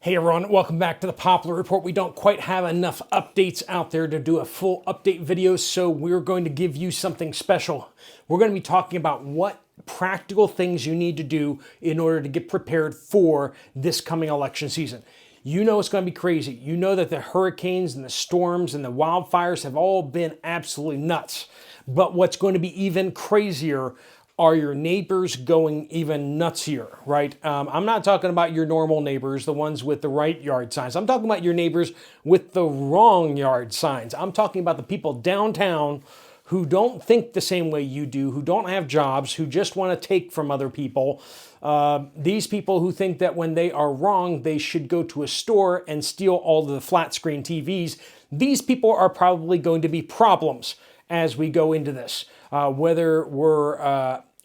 Hey everyone, welcome back to the Poplar Report. We don't quite have enough updates out there to do a full update video, so we're going to give you something special. We're going to be talking about what practical things you need to do in order to get prepared for this coming election season. You know it's going to be crazy. You know that the hurricanes and the storms and the wildfires have all been absolutely nuts. But what's going to be even crazier are your neighbors going even nutsier, right? I'm not talking about your normal neighbors, the ones with the right yard signs. I'm talking about your neighbors with the wrong yard signs. I'm talking about the people downtown who don't think the same way you do, who don't have jobs, who just want to take from other people. These people who think that when they are wrong, they should go to a store and steal all the flat screen TVs. These people are probably going to be problems as we go into this. Whether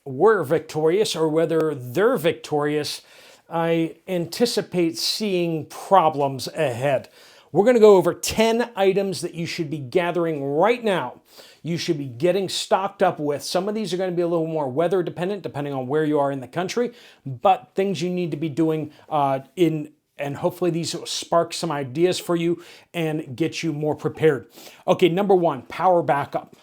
we're victorious or whether they're victorious, I anticipate seeing problems ahead. We're going to go over 10 items that you should be gathering right now. You should be getting stocked up with. Some of these are going to be a little more weather dependent, depending on where you are in the country, but things you need to be doing and hopefully these will spark some ideas for you and get you more prepared. Okay, number one, power backup.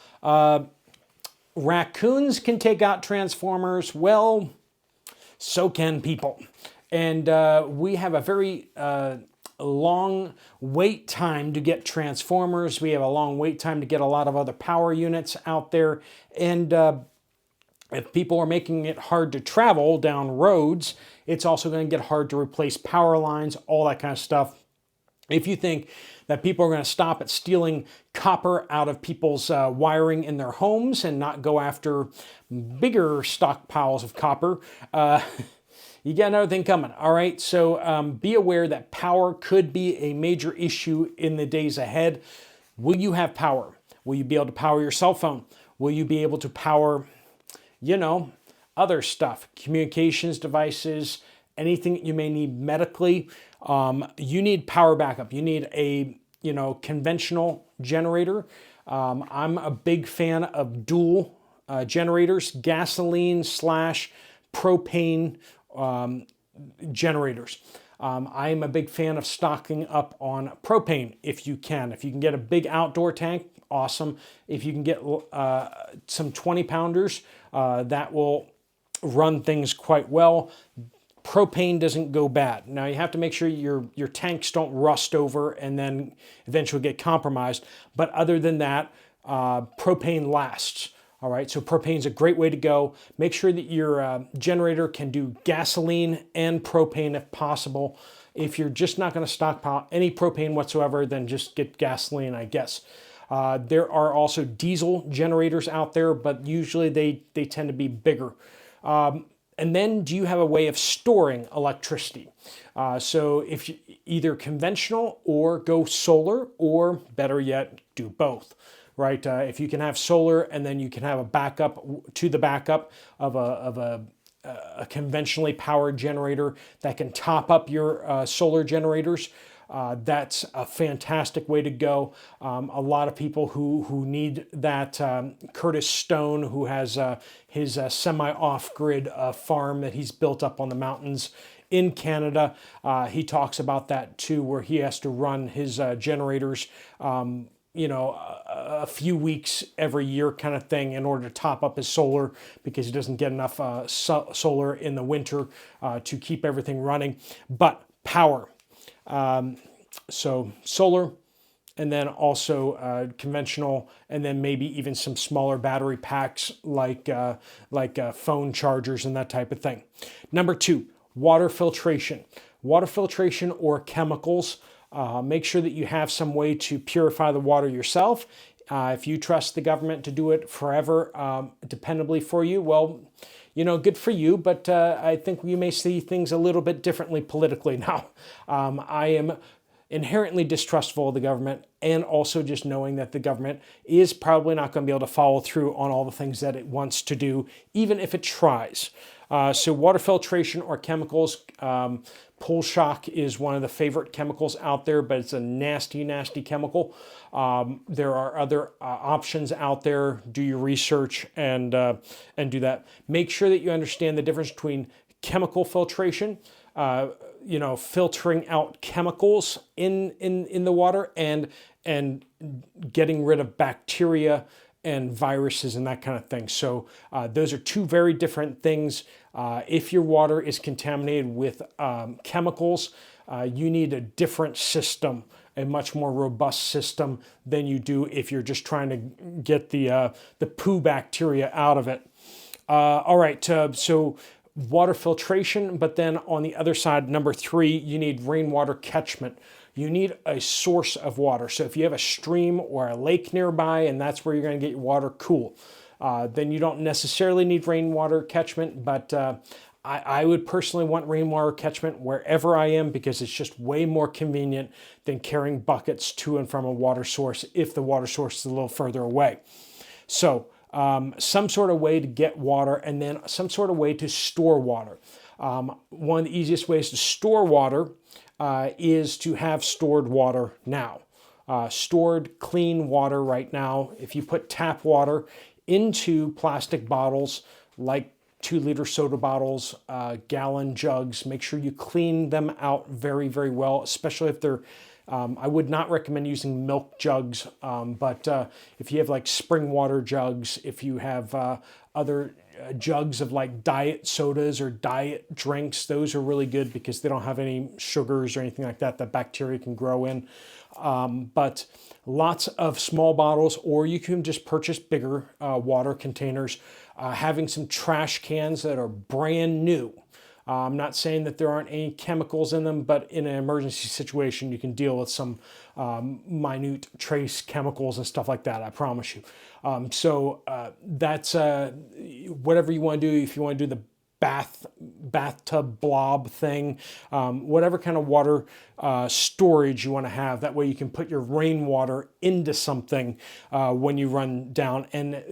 Raccoons can take out transformers. Well, so can people. And we have a very long wait time to get transformers. We have a long wait time to get a lot of other power units out there. And if people are making it hard to travel down roads, it's also going to get hard to replace power lines, all that kind of stuff. If you think that people are going to stop at stealing copper out of people's wiring in their homes and not go after bigger stockpiles of copper, you got another thing coming, all right? So be aware that power could be a major issue in the days ahead. Will you have power? Will you be able to power your cell phone? Will you be able to power, other stuff, communications devices, anything that you may need medically? You need power backup. You need a, conventional generator. I'm a big fan of dual generators, gasoline / propane generators. I'm a big fan of stocking up on propane if you can. If you can get a big outdoor tank, awesome. If you can get some 20 pounders, that will run things quite well. Propane doesn't go bad. Now you have to make sure your tanks don't rust over and then eventually get compromised. But other than that, propane lasts. All right, so propane is a great way to go. Make sure that your generator can do gasoline and propane if possible. If you're just not going to stockpile any propane whatsoever, then just get gasoline, I guess. There are also diesel generators out there, but usually they tend to be bigger. And then do you have a way of storing electricity? So if you, either conventional or go solar, or better yet, do both, right? If you can have solar and then you can have a backup to the backup of a conventionally powered generator that can top up your solar generators, that's a fantastic way to go. A lot of people who need that, Curtis Stone, who has his semi-off-grid farm that he's built up on the mountains in Canada, he talks about that too, where he has to run his generators a few weeks every year kind of thing in order to top up his solar because he doesn't get enough solar in the winter to keep everything running. But power. So solar, and then also conventional, and then maybe even some smaller battery packs like phone chargers and that type of thing. Number two, water filtration. Water filtration or chemicals. Make sure that you have some way to purify the water yourself. If you trust the government to do it forever, dependably for you, well, good for you, but I think you may see things a little bit differently politically now. I am inherently distrustful of the government, and also just knowing that the government is probably not going to be able to follow through on all the things that it wants to do, even if it tries. So water filtration or chemicals, Pull shock is one of the favorite chemicals out there, but it's a nasty, nasty chemical. There are other options out there. Do your research and do that. Make sure that you understand the difference between chemical filtration, filtering out chemicals in the water and getting rid of bacteria and viruses and that kind of thing. So those are two very different things. If your water is contaminated with chemicals, you need a different system, a much more robust system than you do if you're just trying to get the poo bacteria out of it. All right, so water filtration, but then on the other side, number 3, you need rainwater catchment. You need a source of water. So if you have a stream or a lake nearby and that's where you're going to get your water, cool. Then you don't necessarily need rainwater catchment, but I would personally want rainwater catchment wherever I am because it's just way more convenient than carrying buckets to and from a water source if the water source is a little further away. So some sort of way to get water and then some sort of way to store water. One of the easiest ways to store water is to have stored water now. Stored clean water right now, if you put tap water into plastic bottles like 2-liter soda bottles, gallon jugs, make sure you clean them out very, very well, especially if they're I would not recommend using milk jugs, but if you have like spring water jugs, if you have other jugs of like diet sodas or diet drinks, those are really good because they don't have any sugars or anything like that that bacteria can grow in. But lots of small bottles, or you can just purchase bigger water containers, having some trash cans that are brand new. I'm not saying that there aren't any chemicals in them, but in an emergency situation, you can deal with some minute trace chemicals and stuff like that, I promise you. So that's whatever you want to do. If you want to do the bathtub blob thing, whatever kind of water storage you want to have, that way you can put your rainwater into something when you run down, and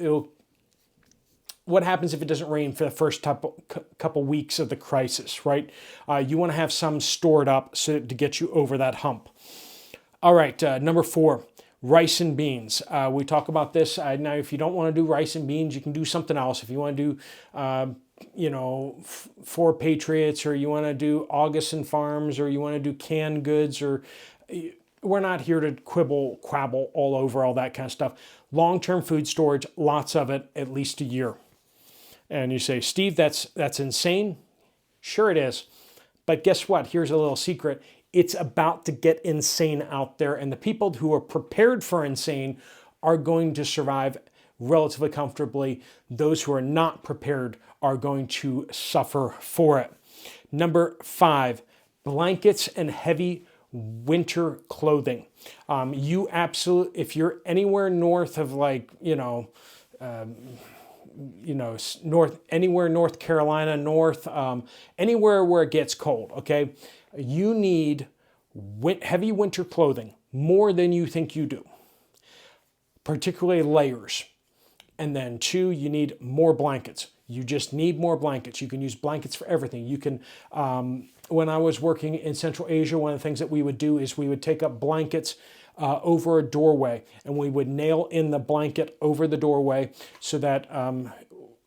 what happens if it doesn't rain for the first couple weeks of the crisis, right? You want to have some stored up so to get you over that hump. All right, number 4, rice and beans. We talk about this. Now, if you don't want to do rice and beans, you can do something else. If you want to do, 4 Patriots, or you want to do August and Farms, or you want to do canned goods, or we're not here to quabble all over all that kind of stuff. Long-term food storage, lots of it, at least a year. And you say, Steve, that's insane. Sure it is. But guess what? Here's a little secret. It's about to get insane out there. And the people who are prepared for insane are going to survive relatively comfortably. Those who are not prepared are going to suffer for it. Number 5, blankets and heavy winter clothing. If you're anywhere north of North Carolina, anywhere where it gets cold, okay, you need heavy winter clothing more than you think you do, particularly layers. And then 2, you need more blankets. You just need more blankets. You can use blankets for everything. You can, when I was working in Central Asia, one of the things that we would do is we would take up blankets over a doorway, and we would nail in the blanket over the doorway so that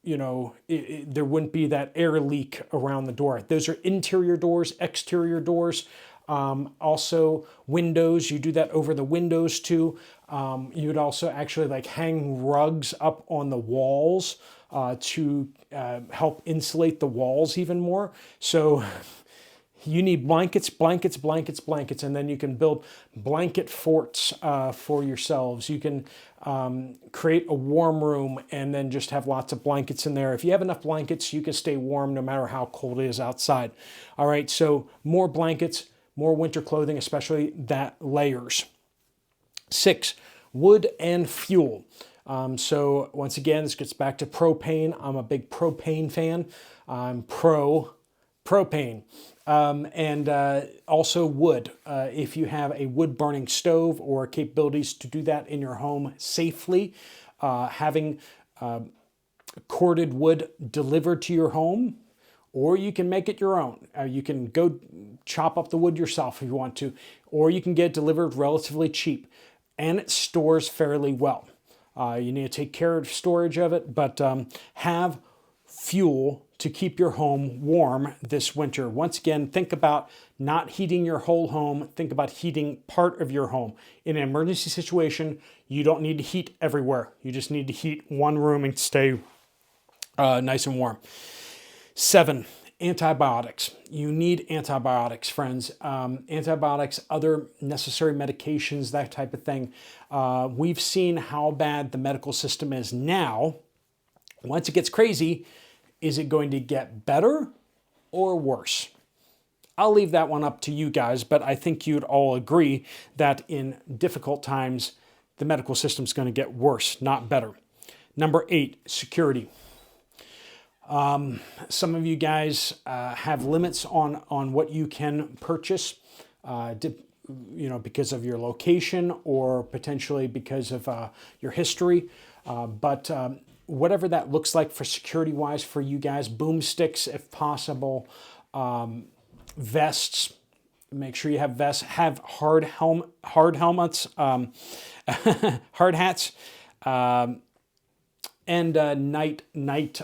there wouldn't be that air leak around the door. Those are interior doors, exterior doors, also windows. You do that over the windows too. You would also actually like hang rugs up on the walls to help insulate the walls even more. So you need blankets, blankets, blankets, blankets, and then you can build blanket forts for yourselves. You can create a warm room and then just have lots of blankets in there. If you have enough blankets, you can stay warm no matter how cold it is outside. All right, so more blankets, more winter clothing, especially that layers. 6, wood and fuel. So once again, this gets back to propane. I'm a big propane fan. I'm pro propane. And also wood. If you have a wood burning stove or capabilities to do that in your home safely, having corded wood delivered to your home, or you can make it your own. You can go chop up the wood yourself if you want to, or you can get it delivered relatively cheap, and it stores fairly well. You need to take care of storage of it, but have fuel to keep your home warm this winter. Once again, think about not heating your whole home. Think about heating part of your home. In an emergency situation, you don't need to heat everywhere. You just need to heat one room and stay nice and warm. 7, antibiotics. You need antibiotics, friends. Antibiotics, other necessary medications, that type of thing. We've seen how bad the medical system is now. Once it gets crazy, is it going to get better or worse? I'll leave that one up to you guys, but I think you'd all agree that in difficult times, the medical system's going to get worse, not better. Number 8, security. Some of you guys have limits on what you can purchase, because of your location or potentially because of your history. But whatever that looks like for security-wise for you guys, boomsticks if possible, vests. Make sure you have vests. Have hard helmets, hard hats, and night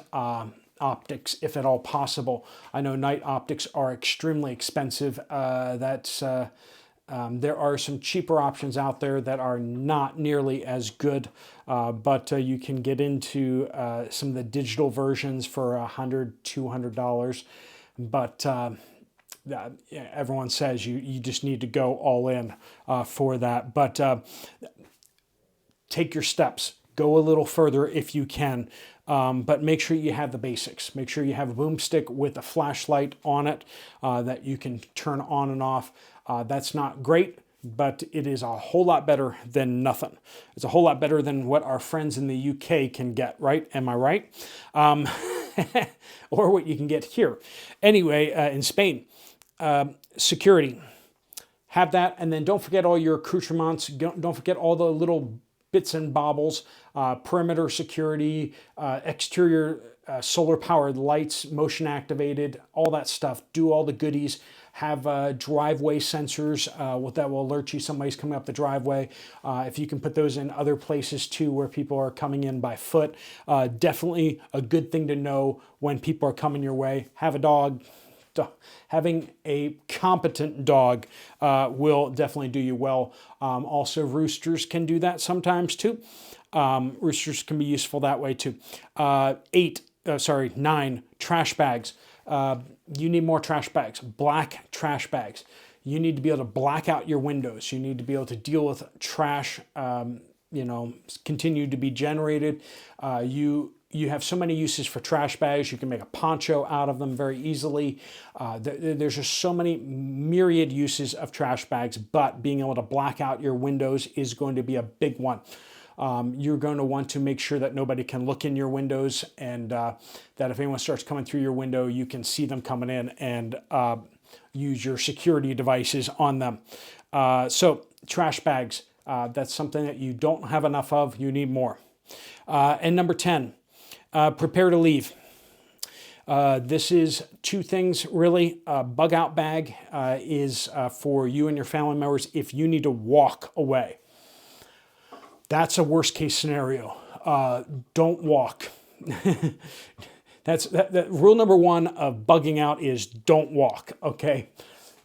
optics if at all possible. I know night optics are extremely expensive. There are some cheaper options out there that are not nearly as good, but you can get into some of the digital versions for $100, $200. But everyone says you just need to go all in for that. But take your steps. Go a little further if you can. But make sure you have the basics. Make sure you have a boomstick with a flashlight on it that you can turn on and off. That's not great, but it is a whole lot better than nothing. It's a whole lot better than what our friends in the UK can get, right? Am I right? Or what you can get here. Anyway, in Spain, security. Have that, and then don't forget all your accoutrements. Don't forget all the little bits and baubles, perimeter security, exterior solar-powered lights, motion activated, all that stuff. Do all the goodies. Have driveway sensors that will alert you somebody's coming up the driveway. If you can put those in other places too where people are coming in by foot. Definitely a good thing to know when people are coming your way. Have a dog. Having a competent dog will definitely do you well. Also, roosters can do that sometimes too. Roosters can be useful that way too. 9, trash bags. You need more trash bags, black trash bags. You need to be able to black out your windows. You need to be able to deal with trash, continue to be generated. You have so many uses for trash bags. You can make a poncho out of them very easily. There's just so many myriad uses of trash bags, but being able to black out your windows is going to be a big one. You're going to want to make sure that nobody can look in your windows, and that if anyone starts coming through your window, you can see them coming in and use your security devices on them. So trash bags, that's something that you don't have enough of. You need more. And number 10, prepare to leave. This is 2 things really. A bug out bag is for you and your family members if you need to walk away. That's a worst case scenario. Don't walk. That's rule number 1 of bugging out is don't walk. Okay,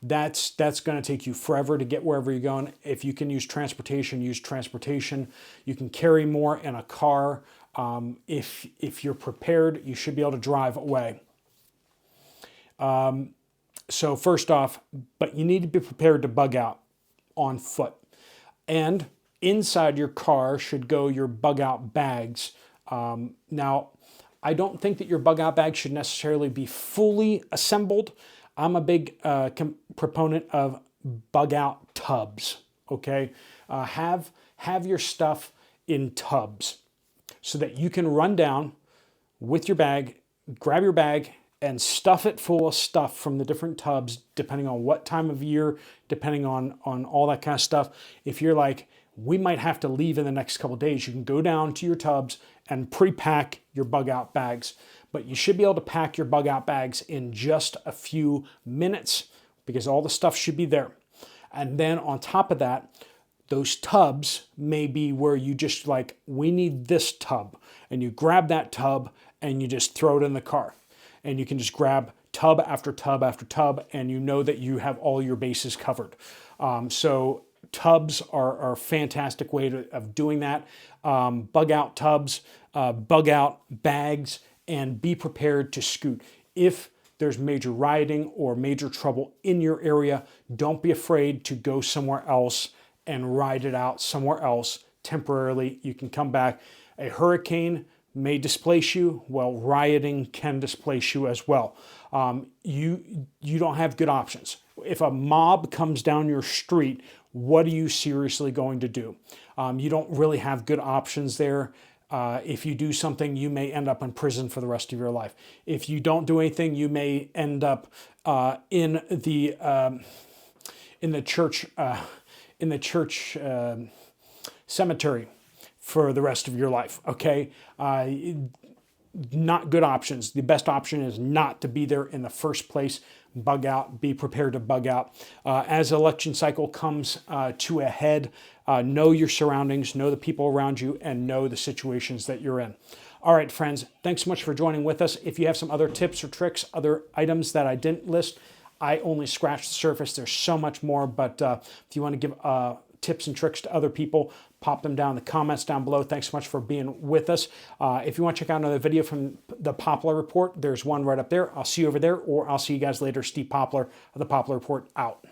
that's going to take you forever to get wherever you're going. If you can use transportation, use transportation. You can carry more in a car. If you're prepared, you should be able to drive away. So first off, but you need to be prepared to bug out on foot. And inside your car should go your bug out bags. Now, I don't think that your bug out bag should necessarily be fully assembled. I'm a big proponent of bug out tubs. Okay, have your stuff in tubs so that you can run down with your bag, grab your bag, and stuff it full of stuff from the different tubs, depending on what time of year, depending on all that kind of stuff. If you're like, we might have to leave in the next couple of days, you can go down to your tubs and pre-pack your bug out bags. But you should be able to pack your bug out bags in just a few minutes because all the stuff should be there. And then on top of that, those tubs may be where you just like, we need this tub. And you grab that tub and you just throw it in the car. And you can just grab tub after tub after tub, and you know that you have all your bases covered. So tubs are a fantastic way of doing that. Bug out tubs, bug out bags, and be prepared to scoot. If there's major rioting or major trouble in your area, don't be afraid to go somewhere else and ride it out somewhere else temporarily. You can come back. A hurricane may displace you. Well, rioting can displace you as well. You don't have good options. If a mob comes down your street, what are you seriously going to do? You don't really have good options there. If you do something, you may end up in prison for the rest of your life. If you don't do anything, you may end up in the church cemetery for the rest of your life. Okay, not good options. The best option is not to be there in the first place. Bug out. Be prepared to bug out. As election cycle comes to a head, know your surroundings, know the people around you, and know the situations that you're in. All right, friends, thanks so much for joining with us. If you have some other tips or tricks, other items that I didn't list, I only scratched the surface. There's so much more, but if you want to give tips and tricks to other people, pop them down in the comments down below. Thanks so much for being with us. If you want to check out another video from the Poplar Report, there's one right up there. I'll see you over there, or I'll see you guys later. Steve Poplar of the Poplar Report out.